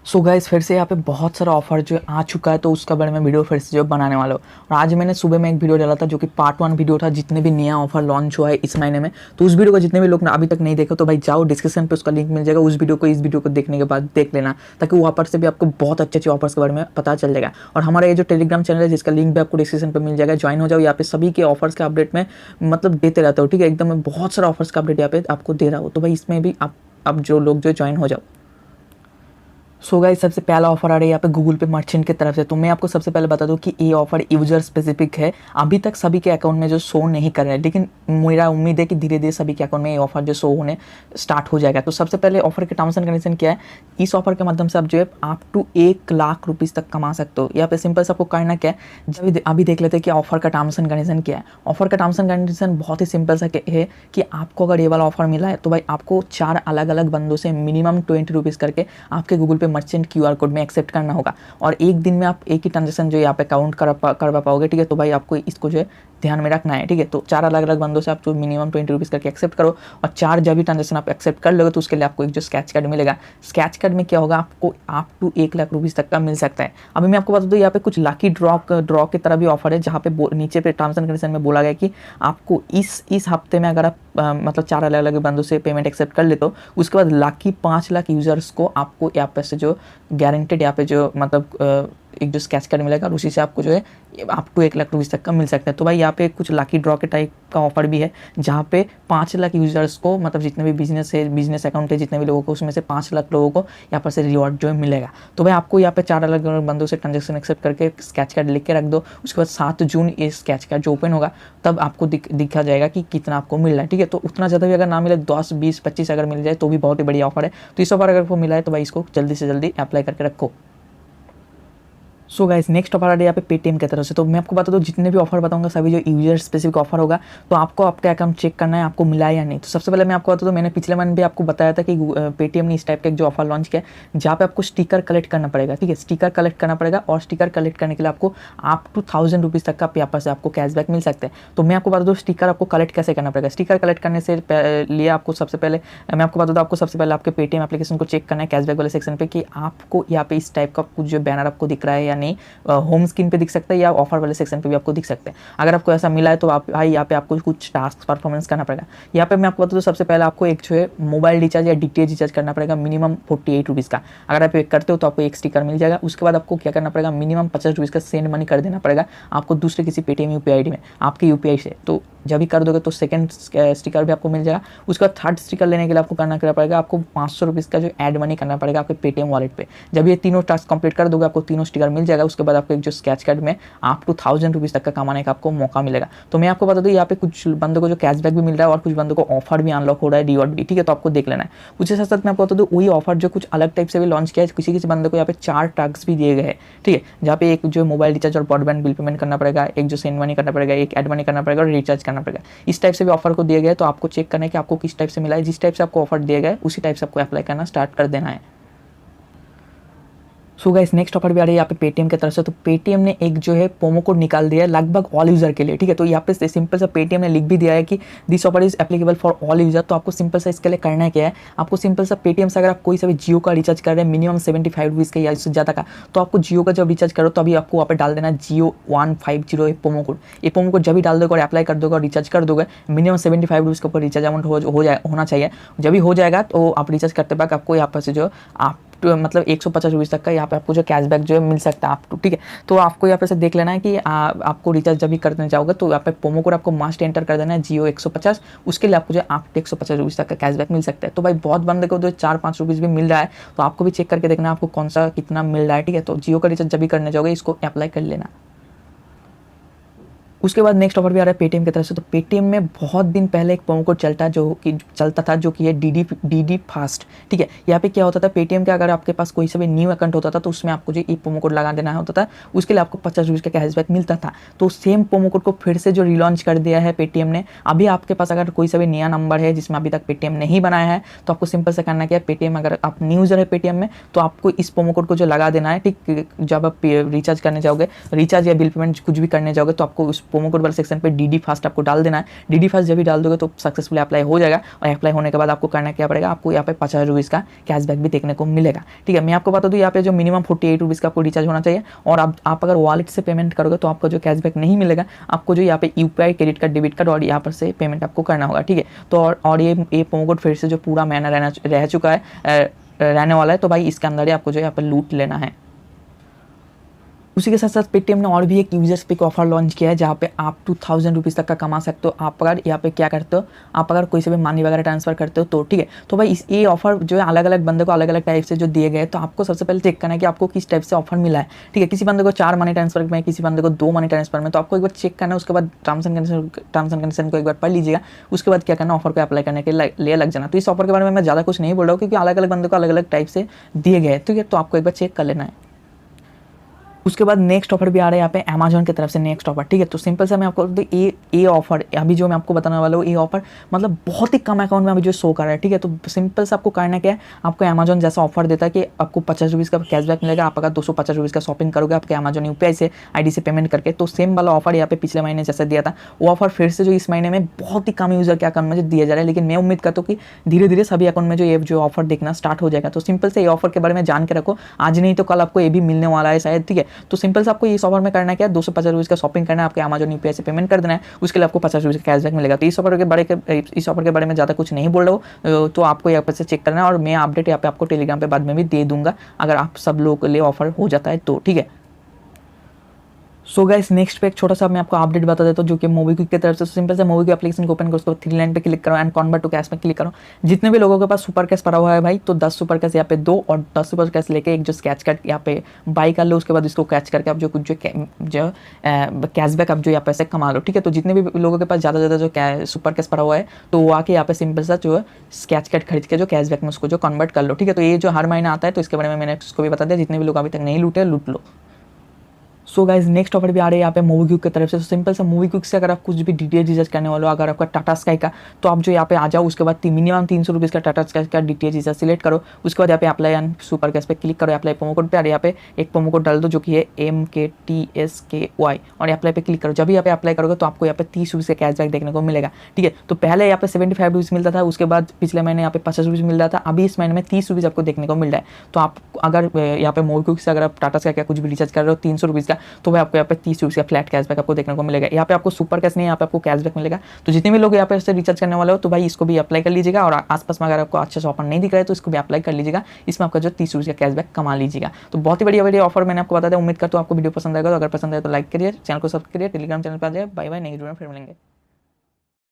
So guys फिर से यहाँ पे बहुत सारा ऑफर जो आ चुका है, तो उसका बारे में वीडियो फिर से जो बनाने वाला हूँ। और आज मैंने सुबह में एक वीडियो डाला था जो कि पार्ट 1 वीडियो था, जितने भी नया ऑफर लॉन्च हुआ है इस महीने में। तो उस वीडियो को जितने भी लोग अभी तक नहीं देखो तो भाई जाओ डिस्क्रिप्शन पे उसका लिंक मिल जाएगा, उस वीडियो को इस वीडियो को देखने के बाद देख लेना, ताकि वहाँ पर से भी आपको बहुत अच्छे अच्छे ऑफर्स के बारे में पता चल जाएगा। और हमारा ये जो टेलीग्राम चैनल है जिसका लिंक भी आपको डिस्क्रिप्शन पर मिल जाएगा, ज्वाइन हो जाओ। यहाँ पे सभी के ऑफर्स के अपडेट में मतलब देते रहता हूँ, ठीक है। एकदम मैं बहुत सारा ऑफर्स का अपडेट यहाँ पे आपको दे रहा हूँ, तो भाई इसमें भी आप अब जो लोग जो ज्वाइन हो जाओ। सो गाइस सबसे पहला ऑफर आ रहा है यहाँ पे गूगल पे मर्चेंट की तरफ से। तो मैं आपको सबसे पहले बता दूं कि ये ऑफर यूजर स्पेसिफिक है, अभी तक सभी के अकाउंट में जो शो नहीं कर रहे हैं, लेकिन मेरा उम्मीद है कि धीरे धीरे सभी के अकाउंट में ये ऑफर जो शो होने स्टार्ट हो जाएगा। तो सबसे पहले ऑफर के टर्म्स एंड कंडीशन क्या है, इस ऑफर के माध्यम से आप जो है आप टू 1 लाख रुपीज़ तक कमा सकते हो। यहाँ पे सिंपल से आपको करना क्या है, जब अभी देख लेते हैं कि ऑफर का टर्म्स एंड कंडीशन क्या है। ऑफर का टर्म्स एंड कंडीशन बहुत ही सिंपल सा है कि आपको अगर ये वाला ऑफर मिला है तो भाई आपको 4 अलग अलग बंदों से मिनिमम 20 रुपीज़ करके आपके गूगल पे मर्चेंट QR कोड में एक्सेप्ट करना होगा। और एक दिन में आप एक ही ट्रांजेक्शन जो यहाँ पे काउंट करवा पाओगे, ठीक है। तो भाई आपको इसको जो है ध्यान में रखना है, ठीक है। तो 4 अलग अलग बंदों से आप जो मिनिमम 20 रुपीज़ करके एक्सेप्ट करो, और 4 जब भी ट्रांजेक्शन आप एक्सेप्ट कर लोगे तो उसके लिए आपको एक जो स्क्रैच कार्ड मिलेगा। स्क्रैच कार्ड में क्या होगा, आपको आप टू 1 लाख रुपीज़ तक का मिल सकता है। अभी मैं आपको बता दूँ यहाँ पे कुछ लकी ड्रॉ की तरह भी ऑफर है, जहाँ पे नीचे पे टर्म्स एंड कंडीशन में बोला गया कि आपको इस हफ्ते में अगर आप मतलब 4 अलग अलग बंदों से पेमेंट एक्सेप्ट कर लेते हो, उसके बाद लाकी 5 लाख यूजर्स को आपको यहाँ पे से जो गारंटेड यहाँ पे जो मतलब एक जो स्क्रैच कार्ड मिलेगा, और उसी से आपको जो है आप टू 1 लाख रुपीज़ तक का मिल सकता है। तो भाई यहाँ पे कुछ लकी ड्रॉ के टाइप का ऑफर भी है, जहाँ पे 5 लाख यूजर्स को मतलब जितने भी बिजनेस अकाउंट है जितने भी लोगों को, उसमें से 5 लाख लोगों को यहाँ पर से रिवॉर्ड जो है मिलेगा। तो भाई आपको यहाँ पे 4 अलग अलग बंदों से ट्रांजेक्शन एक्सेप्ट करके स्क्रैच कार्ड लिख के रख दो। उसके बाद 7 जून ये स्क्रैच कार्ड जो ओपन होगा तब आपको दिखा जाएगा कि कितना आपको मिल रहा है, ठीक है। तो उतना ज़्यादा भी अगर ना मिले, 10 20 25 अगर मिल जाए तो भी बहुत ही बढ़िया ऑफर है। तो इस ऑफर अगर वो मिला है तो भाई इसको जल्दी से जल्दी अप्लाई करके रखो। सो गाइस नेक्स्ट ऑफर आ रहा है यहाँ पे पेटीएम की तरफ से। तो मैं आपको बता दूँ जितने भी ऑफर बताऊंगा सभी जो यूजर स्पेसिफिक ऑफर होगा, तो आपको आपका अकाउंट चेक करना है आपको मिला है या नहीं। तो सबसे पहले मैं आपको बता दूँ, मैंने पिछले मंथ भी आपको बताया था कि पेटीएम ने इस टाइप का एक जो ऑफर लॉन्च किया है, जहाँ पे आपको स्टिकर कलेक्ट करना पड़ेगा, ठीक है। स्टिकर कलेक्ट करना पड़ेगा, और स्टिकर कलेक्ट करने के लिए आपको आप टू 1000 रुपीज़ तक का यहाँ पर से आपको कैशबैक मिल सकता है। तो मैं आपको बता दूँ स्टिकर आपको कलेक्ट कैसे करना पड़ेगा। स्टिकर कलेक्ट करने से लिए आपको सबसे पहले मैं आपको बता दूँ, आपको सबसे पहले आपके पेटीएम एप्लीकेशन को चेक करना है कैशबैक वाले सेक्शन पे, कि आपको यहाँ पे इस टाइप का कुछ जो बैनर आपको दिख रहा है या नहीं। होम स्क्रीन पे दिख सकता है या ऑफर वाले सेक्शन पे भी आपको दिख सकते हैं। अगर आपको ऐसा मिला है तो आप भाई यहाँ पे आपको कुछ टास्क परफॉर्मेंस करना पड़ेगा। यहाँ पे मैं आपको बता दूँ सबसे पहले आपको एक जो है मोबाइल रिचार्ज या डीटीएच रिचार्ज करना पड़ेगा मिनिमम 48 रुपीज़ का। अगर आप एक करते हो तो आपको एक स्टिकर मिल जाएगा। उसके बाद आपको क्या करना पड़ेगा, मिनिमम 50 रुपीज़ का सेंड मनी कर देना पड़ेगा आपको दूसरे किसी पेटीएम यूपीआई आईडी में आपके यूपीआई से। तो जब भी कर दोगे तो सेकंड स्टिकर भी आपको मिल जाएगा। उसके बाद थर्ड स्टिकर लेने के लिए आपको करना पड़ेगा, आपको 500 रुपीज़ का जो ऐड मनी करना पड़ेगा आपके पेटीएम वॉलेट पे। जब ये तीनों टास्क कंप्लीट कर दोगे आपको तीनों स्टिकर मिल जाएगा। उसके बाद आपको एक जो स्क्रैच कार्ड में आप टू 1000 रुपीज़ तक का कमाने का आपको मौका मिलेगा। तो मैं आपको बता दूँ यहाँ पे कुछ बंदों को जो कैशबैक भी मिल रहा है और कुछ बंदों को ऑफर भी अनलॉक हो रहा है, रिवॉर्ड भी, ठीक है। तो आपको देख लेना है। उसके साथ साथ मैं आपको बता दूँ वही ऑफर जो कुछ अलग टाइप से भी लॉन्च किया है, किसी किसी बंदे को यहाँ पे 4 टास्क भी दिए गए हैं, ठीक है। जहाँ पे एक जो मोबाइल रिचार्ज और ब्रॉडबैंड बिल पेमेंट करना पड़ेगा, एक जो सेंड मनी करना पड़ेगा, एक ऐड मनी करना पड़ेगा और रिचार्ज करना पड़ेगा। इस टाइप से भी ऑफर को दिया गया है। तो आपको चेक करना है कि आपको किस टाइप से मिला है। जिस टाइप से आपको ऑफर दिया गया है उसी टाइप से आपको अप्लाई करना स्टार्ट कर देना है। सो गाइस नेक्स्ट ऑफर भी आ रही है यहाँ पे पेटीएम की तरफ से। तो पेटीएम ने एक जो है प्रोमो कोड निकाल दिया है लगभग ऑल यूजर के लिए, ठीक है। तो यहाँ पे सिंपल सा पेटीएम ने लिख भी दिया है कि this offer is applicable for all user. तो आपको सिंपल सा इसके लिए करना है क्या है, आपको सिंपल सा पेटीएम से अगर आप कोई सा भी जियो का रिचार्ज कर रहे हैं मिनिमम 75 रुपीज़ का या इससे ज़्यादा का, तो आपको जियो का जब रिचार्ज करो तो अभी आपको वहाँ पे डाल देना जियो 150 प्रोमो कोड। ये प्रोमो कोड जब भी डाल दोगे और अप्लाई कर दोगे और रिचार्ज कर दोगे, मिनिमम 75 रुपीज़ के ऊपर रिचार्ज अमाउंट होना चाहिए। जब भी हो जाएगा तो आप रिचार्ज करते वक्त आपको यहाँ पर से जो आप मतलब 150 रुपीज़ तक का यहाँ पे आपको जो कैशबैक जो है मिल सकता है आप, ठीक है। तो आपको यहाँ पे से देख लेना है कि आपको रिचार्ज जब भी करने जाओगे तो यहाँ पे प्रोमो कोड आपको मस्ट एंटर कर देना है जियो 150। उसके लिए आपको जो आप 150 रुपीज़ तक का कैशबैक मिल सकता है। तो भाई बहुत बंदे को जो 4-5 रुपीज़ भी मिल रहा है, तो आपको भी चेक करके देखना आपको कौन सा कितना मिल रहा है, ठीक है। तो जियो का रिचार्ज जब भी करने जाओगे इसको अप्लाई कर लेना। उसके बाद नेक्स्ट ऑफर भी आ रहा है पेटीएम की तरफ से। तो पेटीएम में बहुत दिन पहले एक प्रोमो कोड चलता था जो कि है डी फास्ट, ठीक है। यहाँ पे क्या होता था, पेटीएम का अगर आपके पास कोई सा भी न्यू अकाउंट होता था तो उसमें आपको जो ये प्रोमो कोड लगा देना होता था, उसके लिए आपको 50 रुपीज़ का कैशबैक मिलता था। तो सेम प्रोमो कोड को फिर से जो रिलॉन्च कर दिया है पेटीएम ने। अभी आपके पास अगर कोई सा भी नया नंबर है जिसमें अभी तक पेटीएम नहीं बनाया है, तो आपको सिंपल से करना क्या है, पेटीएम अगर आप न्यू यूजर है पेटीएम में तो आपको इस प्रोमो कोड को जो लगा देना है, ठीक। जब आप रिचार्ज करने जाओगे, रिचार्ज या बिल पेमेंट कुछ भी करने जाओगे तो आपको उस प्रोमो कोड वाले सेक्शन पे DD फास्ट आपको डाल देना है। DD फास्ट जब भी डाल दोगे तो सक्सेसफुली अप्लाई हो जाएगा, और अप्लाई होने के बाद आपको करना क्या पड़ेगा, आपको यहाँ पे 50 रुपीज़ का कैशबैक भी देखने को मिलेगा। ठीक है, मैं आपको बता दूँ यहाँ पे जो मिनिमम 48 रुपीज़ का आपको रिचार्ज होना चाहिए, और आप अगर वॉलेट से पेमेंट करोगे तो आपको जो कैशबैक नहीं मिलेगा, आपको जो यहाँ पे UPI, credit card, debit card और यहाँ पर से पेमेंट आपको करना होगा। ठीक है, तो और ये प्रोमो कोड फिर से जो पूरा महीना रह चुका है, रहने वाला है, तो भाई इसके अंदर ही आपको जो यहाँ पर लूट लेना है। उसी के साथ साथ पेटीएम ने और भी एक यूजर्स पे ऑफर लॉन्च किया है, जहाँ पे आप 2000 रुपीज़ तक का कमा सकते हो। आप अगर यहाँ पे क्या करते हो, आप अगर कोई से भी मनी वगैरह ट्रांसफर करते हो तो ठीक है। तो भाई ये ऑफर जो है अलग अलग बंदे को अलग अलग टाइप से जो दिए गए, तो आपको सबसे पहले चेक करना है कि आपको किस टाइप से ऑफर मिला है। ठीक है, किसी बंदे को 4 मनी ट्रांसफर में, किसी बंदे को 2 मनी ट्रांसफर में, तो आपको एक बार चेक करना है। उसके बाद टर्म्स एंड कंडीशन को एक बार पढ़ लीजिएगा। उसके बाद क्या करना, ऑफर को अप्लाई करने के लिए लग जाना। तो इस ऑफर के बारे में मैं ज़्यादा कुछ नहीं बोल रहा हूँ, क्योंकि अलग अलग बंदे को अलग अलग टाइप से दिए गए। ठीक है, तो आपको एक बार चेक कर लेना है। उसके बाद नेक्स्ट ऑफर भी आ रहा है यहाँ पे अमेजॉन की तरफ से नेक्स्ट ऑफर। ठीक है, तो सिंपल से मैं आपको ये ऑफर अभी जो मैं आपको बताने वाला हूँ, ये ऑफर मतलब बहुत ही कम अकाउंट में अभी जो शो कर रहा है। ठीक है, तो सिंपल से आपको करना क्या है, आपको अमेजॉन जैसा ऑफर देता है कि आपको 50 रुपीज़ का कैशबैक मिलेगा। आप अगर 250 रुपीज़ का शॉपिंग करोगे आपके अमेजॉन UPI से ID से पेमेंट करके, तो सेम वाला ऑफर यहाँ पे पिछले महीने जैसे दिया था, वो ऑफर फिर से जो इस महीने में बहुत ही कम यूजर के अकाउंट में जो दिया जा रहा है। लेकिन मैं उम्मीद करता हूँ कि धीरे धीरे सभी अकाउंट में जो ऑफर देखना स्टार्ट हो जाएगा। तो सिंपल से ये ऑफर के बारे में जान के रखो, आज नहीं तो कल आपको ये भी मिलने वाला है शायद। ठीक है, तो सिंपल से आपको इस ऑफर में करना क्या है, 250 रुपीज़ का शॉपिंग करना है, आपके अमेजॉन UPI से पेमेंट कर देना है, उसके लिए आपको 50 रुपीज़ का कैशबैक मिलेगा। तो इस ऑफर के बारे में ज़्यादा कुछ नहीं बोल रहा हूँ, तो आपको यहाँ पर से चेक करना है, और मैं अपडेट यहाँ पे आपको टेलीग्राम पे बाद में भी दे दूंगा अगर आप सब लोगों के लिए ऑफर हो जाता है तो। ठीक है, सो गाइस नेक्स्ट पे एक छोटा सा मैं आपको अपडेट बता देता हूँ, जो कि मोबीक्विक की तरफ से। सिंपल से मोबीक्विक एप्लीकेशन को ओपन करो, उसको 3 लाइन पे क्लिक करो एंड कन्वर्ट टू कैश पे क्लिक करो। जितने भी लोगों के पास सुपर कैश पड़ा हुआ है भाई, तो 10 सुपर कैश यहाँ पे दो, और 10 सुपर कैश लेके एक जो स्केच कार्ड यहाँ पे बाई कर लो। उसके बाद इसको कैच करके आप जो कैशबैक आप जो यहाँ पैसे कमा लो। ठीक है, तो जितने भी लोगों के पास ज़्यादा जो सुपर कैश पड़ा हुआ है, तो वो आके यहाँ पे सिंपल सा जो है स्केच कार्ड खरीद के जो कैशबैक में उसको जो कन्वर्ट कर लो। ठीक है, तो ये जो हर महीना आता है, तो इसके बारे में मैंने उसको भी बता दिया। जितने भी लोग अभी तक नहीं लूटे, लूट लो। सो गाइज नेक्स्ट ऑफर भी आ रही है यहाँ पे मोबीक्विक की तरफ से। तो सिंपल से मोबीक्विक से अगर आप कुछ भी DTH रिचार्ज करने वाले हो, अगर आपका टाटा स्काई का, तो आप जो यहाँ पे आ जाओ। उसके बाद मिनिमम 300 रुपीज़ का टाटा स्काई का DTH रिचार्ज सिलेक्ट करो। उसके बाद यहाँ पे अप्लाई एंड सुपर कैश पे क्लिक करो, अप्लाई प्रोमो कोड पे, और यहाँ पे एक प्रोमो कोड डाल दो जो कि है MKTSKY, और अप्लाई पे क्लिक करो। जब भी यहाँ पे अप्लाई करोगे तो आपको यहाँ पे 30 रुपीज़ का कैशबैक देखने को मिलेगा। ठीक है, तो पहले यहाँ पे 75 रुपीज़ मिलता था, उसके बाद पिछले महीने यहाँ पे 50 रुपीज़ मिल रहा था, अभी इस महीने में 30 रुपीज़ आपको देखने को मिल रहा है। तो आप अगर यहाँ पे मोबीक्विक से अगर आप टाटा स्काई का कुछ भी रिचार्ज कर रहे हो 300 रुपीज़ का, तो भाई आपको यहाँ पे 30 रुपीज़ का फ्लैट कैशबैक आपको देखने को मिलेगा। यहाँ पे आपको सुपर कैश नहीं, यहाँ पे आपको कैशबैक मिलेगा। तो जितने भी लोग यहाँ पे इससे रिचार्ज करने वाले हो, तो भाई इसको भी अप्लाई कर लीजिएगा, और आसपास में अगर आपको अच्छे से ऑफर नहीं दिख रहा है तो इसको भी अप्लाई कर लीजिएगा। इसमें आपका जो 30 रुपीज़ का कैशबैक कमा लीजिएगा। तो बहुत ही बढ़िया ऑफर मैंने आपको बता दिया। उम्मीद करता हूँ आपको वीडियो पसंद आएगा। तो अगर पसंद आए तो लाइक करिए, चैनल को सब्सक्राइब करिए, टेलीग्राम चैनल पर आ जाए। बाय बाय, नेक्स्ट वीडियो में फिर मिलेंगे।